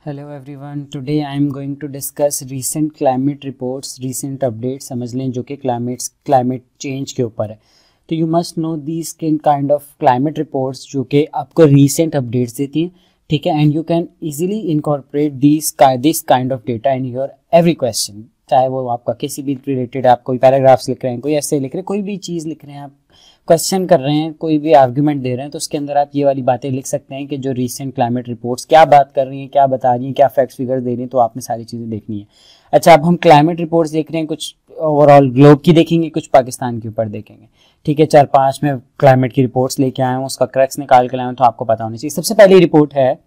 Hello everyone, today I am going to discuss recent climate reports, recent update समझ लें जो कि climate change के ऊपर है। तो you must know these kind of climate reports जो कि आपको रीसेंट अपडेट्स देती हैं, ठीक है। And you can easily incorporate this kind of data in your every question, चाहे वो आपका किसी भी रिलेटेड, आप कोई पैराग्राफ्स लिख रहे हैं, कोई ऐसे लिख रहे हैं, कोई भी चीज़ लिख रहे हैं, आप क्वेश्चन कर रहे हैं, कोई भी आर्ग्यूमेंट दे रहे हैं, तो उसके अंदर आप ये वाली बातें लिख सकते हैं कि जो रीसेंट क्लाइमेट रिपोर्ट्स क्या बात कर रही हैं, क्या बता रही हैं, क्या फैक्ट्स फिगर्स दे रही हैं, तो आपने सारी चीज़ें देखनी है। अच्छा, अब हम क्लाइमेट रिपोर्ट्स देख रहे हैं, कुछ ओवरऑल ग्लोब की देखेंगे, कुछ पाकिस्तान के ऊपर देखेंगे, ठीक है। 4-5 में क्लाइमेट की रिपोर्ट्स लेके आए हूँ, उसका क्रक्स निकाल के लाए हूँ, तो आपको पता होना चाहिए। सबसे पहली रिपोर्ट है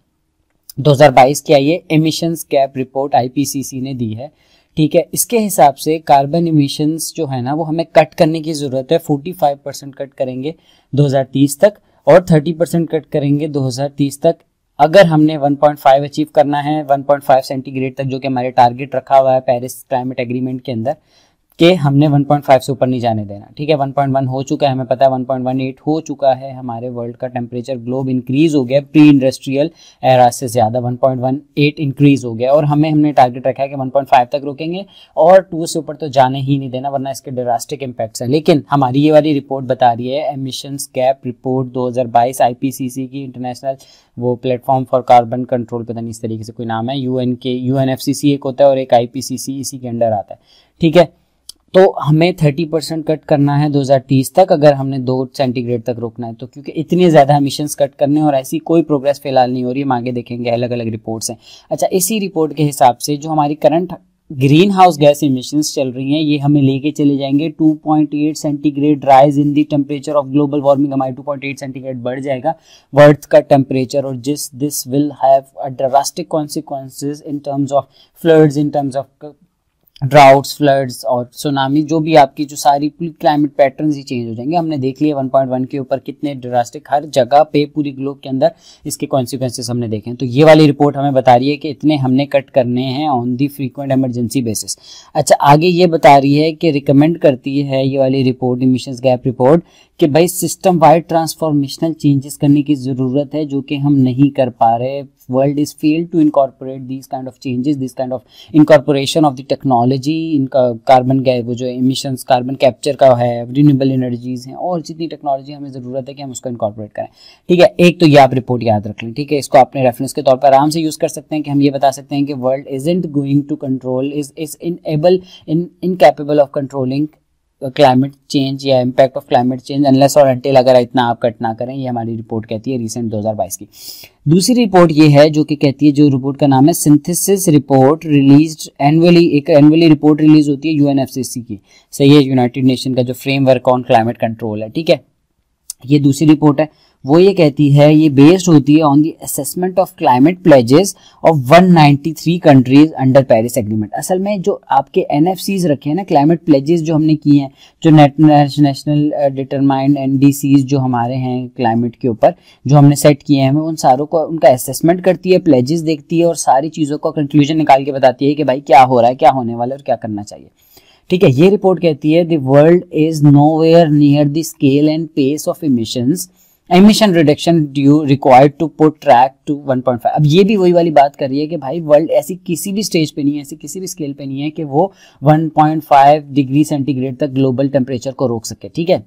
2022 की आई है, एमिशंस गैप रिपोर्ट IPCC ने दी है, ठीक है। इसके हिसाब से कार्बन इमिशंस जो है ना वो हमें कट करने की ज़रूरत है। 45% कट करेंगे 2030 तक और 30% कट करेंगे 2030 तक। अगर हमने 1.5 अचीव करना है, 1.5 सेंटीग्रेड तक, जो कि हमारे टारगेट रखा हुआ है पेरिस क्लाइमेट एग्रीमेंट के अंदर, कि हमने 1.5 से ऊपर नहीं जाने देना, ठीक है। 1.1 हो चुका है, हमें पता है 1.18 हो चुका है, हमारे वर्ल्ड का टेम्परेचर ग्लोब इंक्रीज हो गया प्री इंडस्ट्रियल एरा से ज़्यादा, 1.18 इंक्रीज हो गया, और हमने टारगेट रखा है कि 1.5 तक रोकेंगे और 2 से ऊपर तो जाने ही नहीं देना, वरना इसके ड्रास्टिक इम्पैक्ट्स हैं। लेकिन हमारी ये वाली रिपोर्ट बता रही है, एमिशंस गैप रिपोर्ट 2022 IPCC की, इंटरनेशनल वो प्लेटफॉर्म फॉर कार्बन कंट्रोल, पता नहीं इस तरीके से कोई नाम है, UNFCC एक होता है और एक IPCC इसी के अंडर आता है, ठीक है। तो हमें 30% कट करना है 2030 तक, अगर हमने 2 सेंटीग्रेड तक रोकना है तो, क्योंकि इतने ज़्यादा एमिशंस कट करने और ऐसी कोई प्रोग्रेस फिलहाल नहीं हो रही है। हम आगे देखेंगे, अलग अलग रिपोर्ट्स हैं। अच्छा, इसी रिपोर्ट के हिसाब से जो हमारी current green house gas emissions चल रही हैं, ये हमें लेके चले जाएंगे 2.8 centigrade rise in the temperature of global warming. हमारी 2.8 सेंटीग्रेड बढ़ जाएगा वर्ल्ड का टेम्परेचर, और this will have a drastic consequences in terms of floods, in terms of droughts, floods और सुनामी, जो भी आपकी जो सारी क्लाइमेट पैटर्न्स ही चेंज हो जाएंगे। हमने देख लिया 1.1 के ऊपर कितने ड्रास्टिक हर जगह पे पूरी ग्लोब के अंदर इसके कॉन्सिक्वेंसेस हमने देखे हैं। तो ये वाली रिपोर्ट हमें बता रही है कि इतने हमने कट करने हैं on the frequent emergency basis. अच्छा, आगे ये बता रही है कि रिकमेंड करती है ये वाली रिपोर्ट, इमिशंस गैप रिपोर्ट, कि भाई सिस्टम वाइड ट्रांसफॉर्मेशनल चेंजेस करने की ज़रूरत है, जो कि हम नहीं कर पा रहे। World is failed to incorporate this kind of changes, this kind of incorporation of the technology, इनका कार्बन गैस, वो जो इमिशंस कार्बन कैप्चर का है, रिन्यूएबल एनर्जीज हैं, और जितनी टेक्नोलॉजी हमें ज़रूरत है कि हम उसको इनकॉर्पोरेट करें, ठीक है। एक तो ये आप रिपोर्ट याद रख लें, ठीक है। इसको अपने रेफरेंस के तौर पर आराम से यूज़ कर सकते हैं कि हम ये बता सकते हैं कि world isn't going to control, is incapable of controlling climate change या impact of climate change unless और अनटिल, अगर इतना आप कट ना करें। ये हमारी रिपोर्ट कहती है रीसेंट 2022 की। दूसरी रिपोर्ट ये है जो कि कहती है, जो रिपोर्ट का नाम है सिंथेसिस रिपोर्ट रिलीज्ड एनुअली, एक एनुअली रिपोर्ट रिलीज होती है UNFCC की, सही है, यूनाइटेड नेशन का जो फ्रेमवर्क ऑन क्लाइमेट कंट्रोल है, ठीक है। ये दूसरी रिपोर्ट है, वो ये कहती है, ये बेस्ड होती है on the assessment of climate pledges of 193 countries under Paris agreement. असल में जो आपके NFCs रखे हैं ना, क्लाइमेट प्लेजेस जो हमने किए हैं, जो नेशनल डिटरमाइंड NDCs जो हमारे हैं क्लाइमेट के ऊपर, जो हमने सेट किए हैं, उन सारों को उनका असेसमेंट करती है, प्लेजेस देखती है और सारी चीज़ों का कंक्लूजन निकाल के बताती है कि भाई क्या हो रहा है, क्या होने वाला है और क्या करना चाहिए, ठीक है। ये रिपोर्ट कहती है, the world is nowhere near the scale and pace of emission reduction due required to put track to 1.5। अब ये भी वही वाली बात कर रही है कि भाई वर्ल्ड ऐसी किसी भी स्टेज पे नहीं है, ऐसी किसी भी स्केल पे नहीं है कि वो 1.5 डिग्री सेंटीग्रेड तक ग्लोबल टेम्परेचर को रोक सके, ठीक है।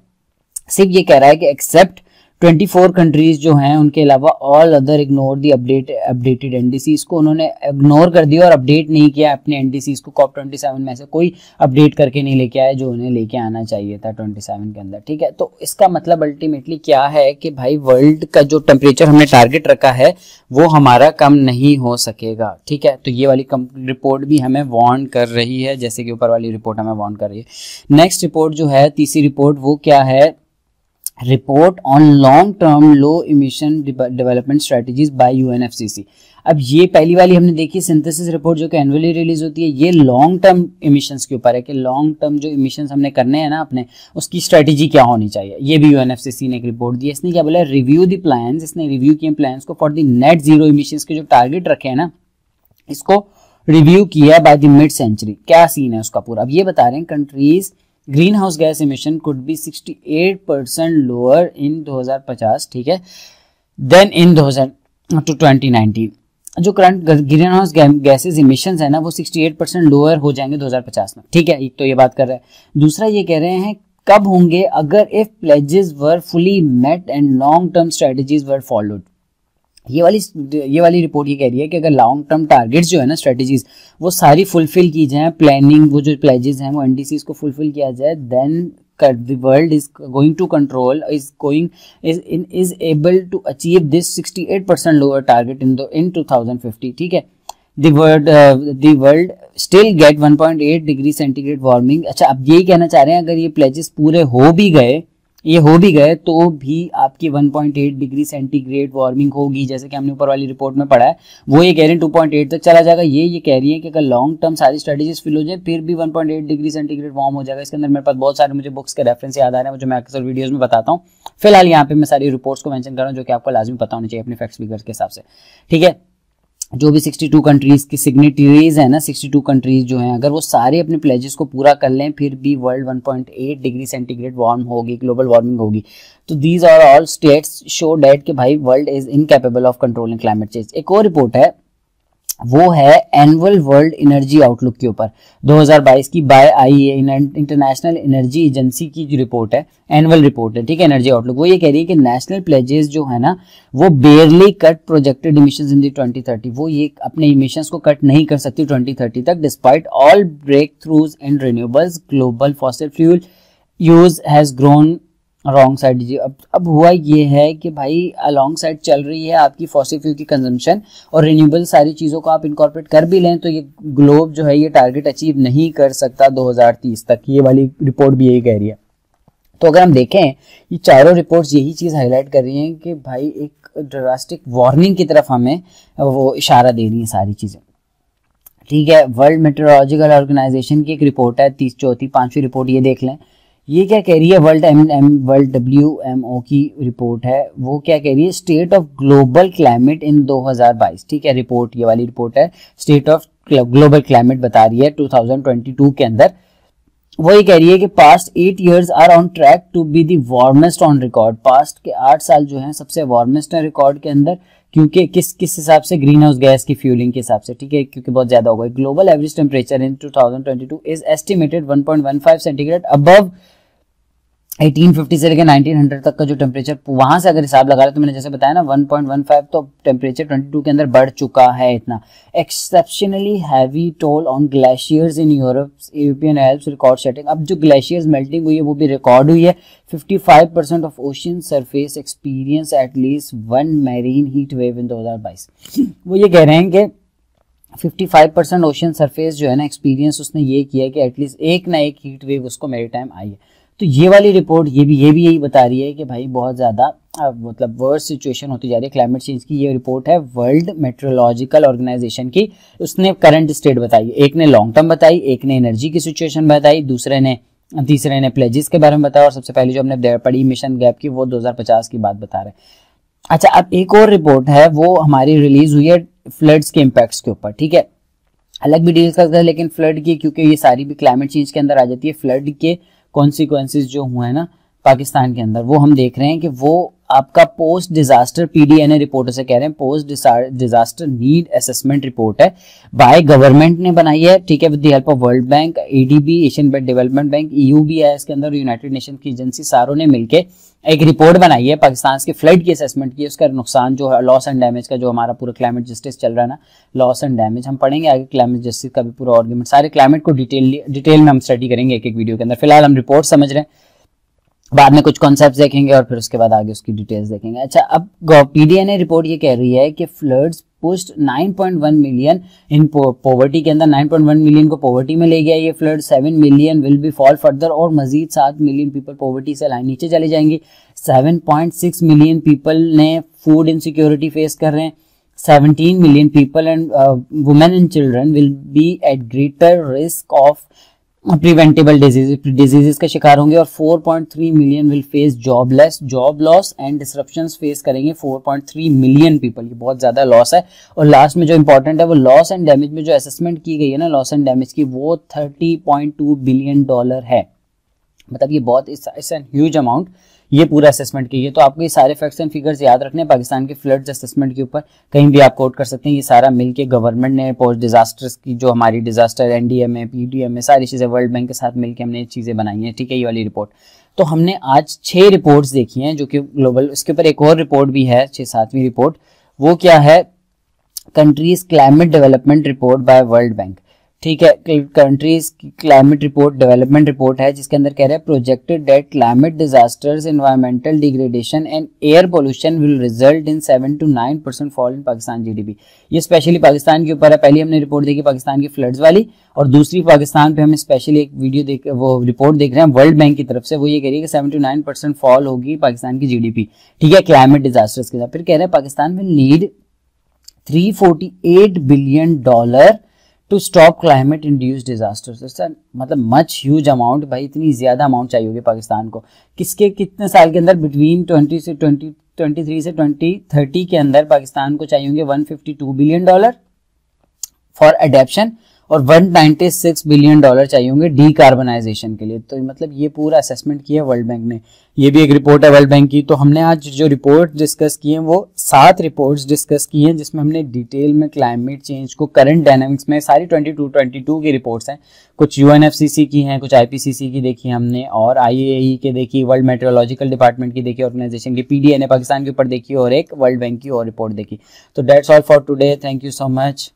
सिर्फ ये कह रहा है कि एक्सेप्ट 24 कंट्रीज जो हैं, उनके अलावा all other ignore the updated NDCs को उन्होंने इग्नोर कर दिया और अपडेट नहीं किया अपने NDCs को। COP27 में से कोई अपडेट करके नहीं लेके आया जो उन्हें लेके आना चाहिए था 27 के अंदर, ठीक है। तो इसका मतलब अल्टीमेटली क्या है कि भाई वर्ल्ड का जो टेम्परेचर हमने टारगेट रखा है वो हमारा कम नहीं हो सकेगा, ठीक है। तो ये वाली रिपोर्ट भी हमें वार्न कर रही है, जैसे कि ऊपर वाली रिपोर्ट हमें वार्न कर रही है। नेक्स्ट रिपोर्ट जो है, तीसरी रिपोर्ट, वो क्या है, report on long term low emission development strategies by UNFCC। अब ये पहली वाली हमने देखी सिंथेसिस रिपोर्ट जो कि एनुअली रिलीज होती है, ये लॉन्ग टर्म इमिशंस के ऊपर है कि लॉन्ग टर्म जो इमिशंस हमने करने हैं ना अपने, उसकी स्ट्रेटजी क्या होनी चाहिए। ये भी UNFCC ने एक रिपोर्ट दी है। इसने क्या बोला, रिव्यू द प्लान्स, इसने रिव्यू किए प्लान्स को for the net zero emissions के जो टारगेट रखे हैं ना, इसको रिव्यू किया बाय द मिड सेंचुरी। क्या सीन है उसका पूरा, अब ये बता रहे हैं, countries green house gas emission could be 68% lower in 2050, ठीक है, देन इन 2019। जो current green house gases emissions है ना वो 68% लोअर हो जाएंगे 2050 में। ठीक है, एक तो ये बात कर रहे हैं। दूसरा ये कह रहे हैं कब होंगे, अगर if pledges were fully met and long term strategies were followed. ये वाली रिपोर्ट ये कह रही है कि अगर लॉन्ग टर्म टारगेट्स जो है ना, स्ट्रेटजीज, वो सारी फुलफिल की जाए, प्लानिंग, वो जो प्लेजेस हैं वो एनडीसीज को फुलफिल किया जाए, then the world is going to control is able to achieve this 68% lower target in 2050. ठीक है, the world still get 1.8 degree centigrade warming. अच्छा, अब यही कहना चाह रहे हैं अगर ये प्लेजेस पूरे हो भी गए तो भी आपकी 1.8 डिग्री सेंटीग्रेड वार्मिंग होगी, जैसे कि हमने ऊपर वाली रिपोर्ट में पढ़ा है। वो ये कह रहे हैं 2.8 तक चला जाएगा। ये कह रही है कि अगर लॉन्ग टर्म सारी स्ट्रेटजीज फिल हो जाए फिर भी 1.8 डिग्री सेंटीग्रेड वार्म हो जाएगा। इसके अंदर मेरे पास बहुत सारे मुझे बुक्स के रेफरेंस याद आ रहे हैं, जो मैं अक्सर वीडियोज में बताता हूँ। फिलहाल यहाँ पे मैं सारी रिपोर्ट्स को मेंशन कर रहा हूँ जो कि आपको लाजमी पता होनी चाहिए अपने फैक्ट्स फिगर्स के हिसाब से। ठीक है, जो भी 62 कंट्रीज की सिग्नेटरीज है ना, 62 कंट्रीज जो हैं, अगर वो सारे अपने प्लेजेस को पूरा कर लें फिर भी वर्ल्ड 1.8 डिग्री सेंटीग्रेड वार्म होगी, ग्लोबल वार्मिंग होगी। तो these are all stats show that कि भाई world is incapable of controlling climate change. एक और रिपोर्ट है, वो है एनुअल वर्ल्ड एनर्जी आउटलुक के ऊपर 2022 की by IEA, International Energy Agency की जो रिपोर्ट है, एनुअल रिपोर्ट है। ठीक है, एनर्जी आउटलुक। वो ये कह रही है कि नेशनल प्लेजेस जो है ना वो बेयरली कट प्रोजेक्टेड इमिशंस इन दी 2030। वो ये अपने इमिशंस को कट नहीं कर सकती 2030 तक, despite all breakthroughs in renewables, global fossil fuel use has grown wrong side. अब हुआ ये है कि भाई अलॉन्ग साइड चल रही है आपकी फॉसिल फ्यूल की कंजम्पशन, और रिन्यूएबल सारी चीज़ों को आप इनकॉर्पोरेट कर भी लें तो ये ग्लोब जो है ये टारगेट अचीव नहीं कर सकता 2030 तक। ये वाली रिपोर्ट भी यही कह रही है। तो अगर हम देखें ये चारों रिपोर्ट्स यही चीज़ हाईलाइट कर रही हैं कि भाई एक ड्रास्टिक वार्निंग की तरफ हमें वो इशारा दे रही हैं सारी चीज़ें। ठीक है, वर्ल्ड मेट्रोलॉजिकल ऑर्गेनाइजेशन की एक रिपोर्ट है, 5वीं रिपोर्ट, ये देख लें। ये क्या कह रही है, वर्ल्ड WMO की रिपोर्ट है। वो क्या कह रही है, state of global climate in 2022। ठीक है, रिपोर्ट ये वाली रिपोर्ट है, स्टेट ऑफ ग्लोबल क्लाइमेट बता रही है 2022 के अंदर। वो ये कह रही है कि past 8 years are on track to be the warmest on record. Past के 8 साल जो हैं सबसे वार्मेस्ट है रिकॉर्ड के अंदर, क्योंकि किस हिसाब से, ग्रीन हाउस गैस की फ्यूलिंग के हिसाब से। ठीक है, क्योंकि बहुत ज्यादा हो गई। Global average temperature in 2022 is estimated 1.15 centigrade above 1850 से लेकर 1900 तक का जो टेम्परेचर, वहां से अगर हिसाब लगा रहे तो मैंने जैसे बताया ना 1.15, तो टेम्परेचर 22 के अंदर बढ़ चुका है इतना। Exceptionally heavy toll on glaciers in European Alps record setting. अब जो ग्लेशियर्स मेल्टिंग हुई है वो भी रिकॉर्ड हुई है। 55% of ocean surface experience at least 1 marine heat wave in 2022। वो ये कह रहे हैं कि 55% ओशियन सरफेस जो है ना एक्सपीरियंस उसने ये किया है कि एटलीस्ट एक ना एक हीट वेव उसको मेरी टाइम आई है। तो ये वाली रिपोर्ट ये भी यही बता रही है कि भाई बहुत ज़्यादा मतलब वर्स्ट सिचुएशन होती जा रही है क्लाइमेट चेंज की। ये रिपोर्ट है वर्ल्ड मेट्रोलॉजिकल ऑर्गेनाइजेशन की। उसने करंट स्टेट बताई, एक ने लॉन्ग टर्म बताई, एक ने एनर्जी की सिचुएशन बताई, तीसरे ने प्लेजेस के बारे में बताया, और सबसे पहले जो हमने पढ़ी मिशन गैप की वो 2050 की बात बता रहे हैं। अच्छा, अब एक और रिपोर्ट है वो हमारी रिलीज हुई है फ्लड्स के इम्पैक्ट्स के ऊपर। ठीक है, अलग भी डील करते हैं लेकिन फ्लड की, क्योंकि ये सारी भी क्लाइमेट चेंज के अंदर आ जाती है। फ्लड के कॉन्सिक्वेंसेज जो हुए हैं ना पाकिस्तान के अंदर, वो हम देख रहे हैं कि वो आपका पोस्ट डिजास्टर PDNA रिपोर्ट से कह रहे हैं, post disaster need assessment report है, बाय गवर्नमेंट ने बनाई है। ठीक है, with the help of world bank, ADB, Asian development bank, EU भी है इसके अंदर, यूनाइटेड नेशन की एजेंसी, सारों ने मिलकर एक रिपोर्ट बनाई है पाकिस्तान के फ्लड की असेसमेंट की। उसका नुकसान जो है, लॉस एंड डैमेज का, जो हमारा पूरा क्लाइमेट जस्टिस चल रहा है ना, लॉस एंड डैमेज हम पढ़ेंगे आगे, क्लाइमेट जस्टिस का भी पूरा आर्गुमेंट, सारे क्लाइमेट को डिटेल में हम स्टडी करेंगे एक वीडियो के अंदर। फिलहाल हम रिपोर्ट समझ रहे हैं, बाद में कुछ कॉन्सेप्ट देखेंगे और फिर उसके बाद आगे उसकी डिटेल्स देखेंगे। अच्छा, अब PDNA रिपोर्ट ये कह रही है कि floods pushed 9.1 million in poverty के अंदर, 9.1 मिलियन को पॉवर्टी में ले गया ये flood. 7 million will be fall further, और मजीद 7 मिलियन पीपल पॉवर्टी से लाइन नीचे चले जाएंगी। 7.6 मिलियन पीपल ने फूड इनसिक्योरिटी फेस कर रहे हैं। 17 million people and women and children will be at greater risk of preventable diseases का शिकार होंगे, और 4.3 million will face job loss and disruptions face करेंगे 4.3 मिलियन पीपल। ये बहुत ज्यादा लॉस है। और लास्ट में जो इंपॉर्टेंट है वो लॉस एंड डैमेज में जो असेसमेंट की गई है ना लॉस एंड डैमेज की, वो $30.2 बिलियन है। मतलब ये बहुत इट्स एन ह्यूज अमाउंट। ये पूरा असेसमेंट की है। तो आपको ये सारे फैक्ट्स एंड फिगर्स याद रखने हैं पाकिस्तान के फ्लड्स असेसमेंट के ऊपर, कहीं भी आप कोट कर सकते हैं। ये सारा मिलके गवर्नमेंट ने पोस्ट डिजास्टर्स की जो हमारी डिजास्टर NDMA PDMA सारी चीज़ें वर्ल्ड बैंक के साथ मिलकर हमने ये चीज़ें बनाई हैं, ठीक है, ये वाली रिपोर्ट। तो हमने आज 6 रिपोर्ट्स देखी हैं जो कि ग्लोबल, उसके ऊपर एक और रिपोर्ट भी है 7वीं रिपोर्ट, वो क्या है, countries climate development report by world bank, ठीक है, countries climate report development report है, जिसके अंदर कह रहा है projected that climate disasters, environmental degradation and air pollution will result in 7 to 9% fall in Pakistan GDP। ये स्पेशली पाकिस्तान के ऊपर है। पहली हमने रिपोर्ट देखी पाकिस्तान की फ्लड्स वाली, और दूसरी पाकिस्तान पे हम स्पेशली एक वीडियो वो रिपोर्ट देख रहे हैं वर्ल्ड बैंक की तरफ से, वो ये कह रही है कि 7 to 9% फॉल होगी पाकिस्तान की GDP, ठीक है, क्लाइमेट डिजास्टर्स के साथ। फिर कह रहे हैं Pakistan will need $348 billion to stop climate induced disasters. Sir मतलब मच ह्यूज अमाउंट, भाई इतनी ज्यादा अमाउंट चाहिए होगी पाकिस्तान को, किसके कितने साल के अंदर, बिटवीन 23 से 2030 के अंदर पाकिस्तान को चाहिए होंगे $152 billion फॉर अडेप्शन, और $196 billion चाहिए होंगे डीकार्बनाइजेशन के लिए। तो मतलब ये पूरा असेसमेंट किया वर्ल्ड बैंक ने, ये भी एक रिपोर्ट है वर्ल्ड बैंक की। तो हमने आज जो रिपोर्ट डिस्कस की है वो 7 रिपोर्ट्स डिस्कस की हैं, जिसमें हमने डिटेल में क्लाइमेट चेंज को करंट डायनामिक्स में सारी 22 की रिपोर्ट्स हैं, कुछ UNFCCC की हैं, कुछ IPCC की देखी हमने, और IAEA के देखी, वर्ल्ड मेट्रोलॉजिकल डिपार्टमेंट की देखी, ऑर्गेनाइजेशन की, PDA ने पाकिस्तान के ऊपर देखी, और एक वर्ल्ड बैंक की और रिपोर्ट देखी। तो that's all for today, thank you so much.